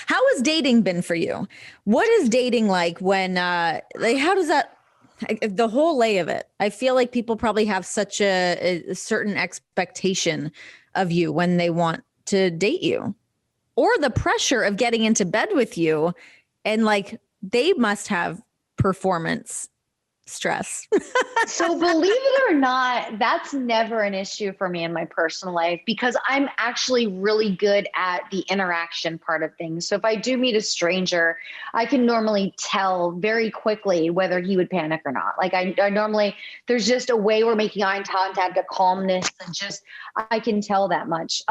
How has dating been for you? What is dating like when, how does that, the whole lay of it? I feel like people probably have such a certain expectation of you when they want to date you, or the pressure of getting into bed with you. And like, they must have performance stress. So believe it or not, that's never an issue for me in my personal life because I'm actually really good at the interaction part of things. So if I do meet a stranger, I can normally tell very quickly whether he would panic or not. Like I normally, there's just a way we're making eye contact, a calmness, and just I can tell that much.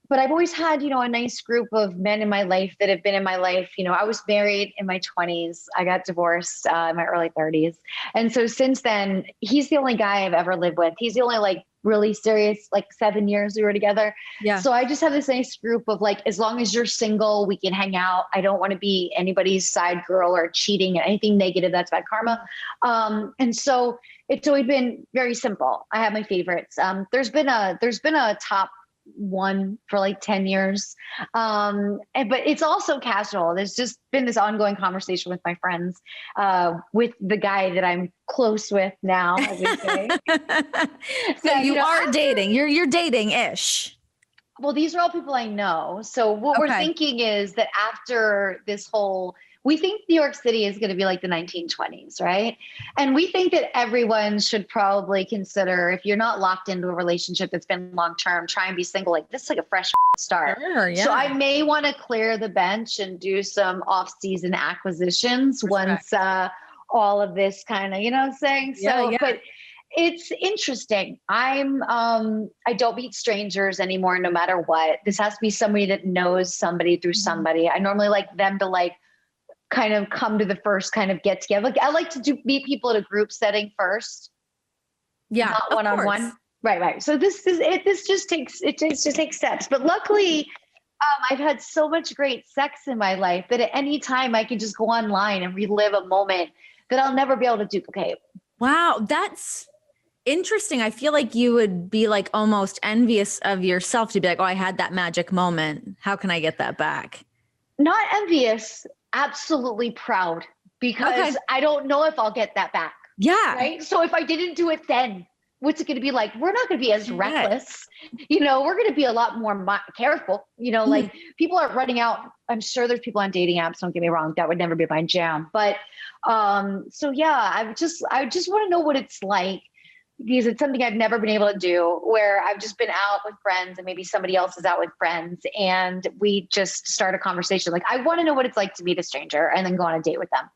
But I've always had, a nice group of men in my life that have been in my life. I was married in my 20s. I got divorced in my early 30s. And so since then, he's the only guy I've ever lived with. He's the only like really serious, like 7 years we were together. Yeah. So I just have this nice group of like, as long as you're single, we can hang out. I don't want to be anybody's side girl or cheating and anything negative. That's bad karma. And so it's always been very simple. I have my favorites. There's been a top one for like 10 years. But it's also casual. There's just been this ongoing conversation with my friends, with the guy that I'm close with now, as we say. So you are dating, you're dating-ish. Well, these are all people I know. So what we're thinking is that after this whole, we think New York City is going to be like the 1920s, right? And we think that everyone should probably consider, if you're not locked into a relationship that's been long-term, try and be single. Like this is like a fresh start. Sure, yeah. So I may want to clear the bench and do some off-season acquisitions once all of this kind of, you know what I'm saying? So, but it's interesting. I don't meet strangers anymore, no matter what. This has to be somebody that knows somebody through somebody. I normally like them to like kind of come to the first kind of get together. Like I like to meet people at a group setting first. Yeah. Not one-on-one. Right. So this just takes steps. But luckily, I've had so much great sex in my life that at any time I can just go online and relive a moment that I'll never be able to duplicate. Wow. That's interesting. I feel like you would be like almost envious of yourself to be like, oh, I had that magic moment. How can I get that back? Not envious, absolutely proud, because I don't know if I'll get that back. Yeah. Right. So if I didn't do it then, what's it going to be like? We're not going to be as reckless. We're going to be a lot more careful. Like people are running out. I'm sure there's people on dating apps. Don't get me wrong. That would never be my jam. But so yeah, I just want to know what it's like, because it's something I've never been able to do, where I've just been out with friends and maybe somebody else is out with friends and we just start a conversation. Like I want to know what it's like to meet a stranger and then go on a date with them.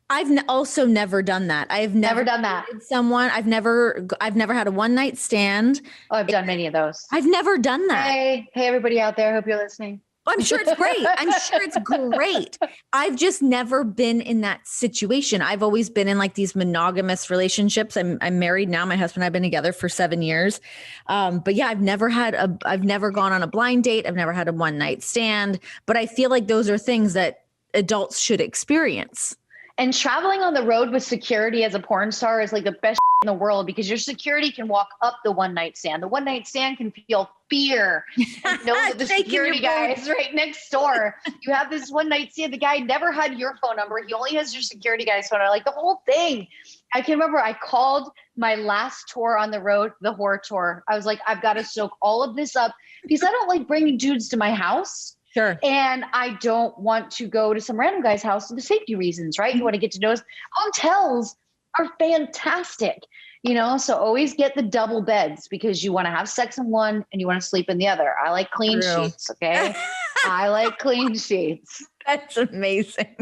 I've also never done that. I've never done that. Someone I've never had a one night stand. Oh, I've done many of those. I've never done that. Hey, everybody out there. Hope you're listening. I'm sure it's great. I've just never been in that situation. I've always been in like these monogamous relationships. I'm married now. My husband and I have been together for 7 years. But yeah, I've never gone on a blind date. I've never had a one night stand, but I feel like those are things that adults should experience. And traveling on the road with security as a porn star is like the best in the world, because your security can walk up the one night stand. The one night stand can feel fear and know that the security guy is right next door. You have this one night stand. The guy never had your phone number. He only has your security guy's phone number. Like the whole thing. I can remember I called my last tour on the road, the horror tour. I was like, I've got to soak all of this up because I don't like bringing dudes to my house. Sure. And I don't want to go to some random guy's house for the safety reasons, right? You want to get to know us. Hotels are fantastic, so always get the double beds because you want to have sex in one and you want to sleep in the other. I like clean sheets. Okay. I like clean sheets. That's amazing.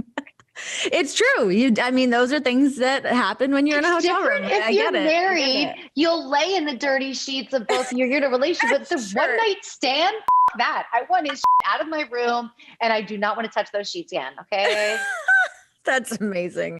It's true. Those are things that happen when you're in a hotel room. If you're married, you'll lay in the dirty sheets of both of you. You're in a relationship, but the one night stand, that I want his out of my room and I do not want to touch those sheets again. Okay. That's amazing.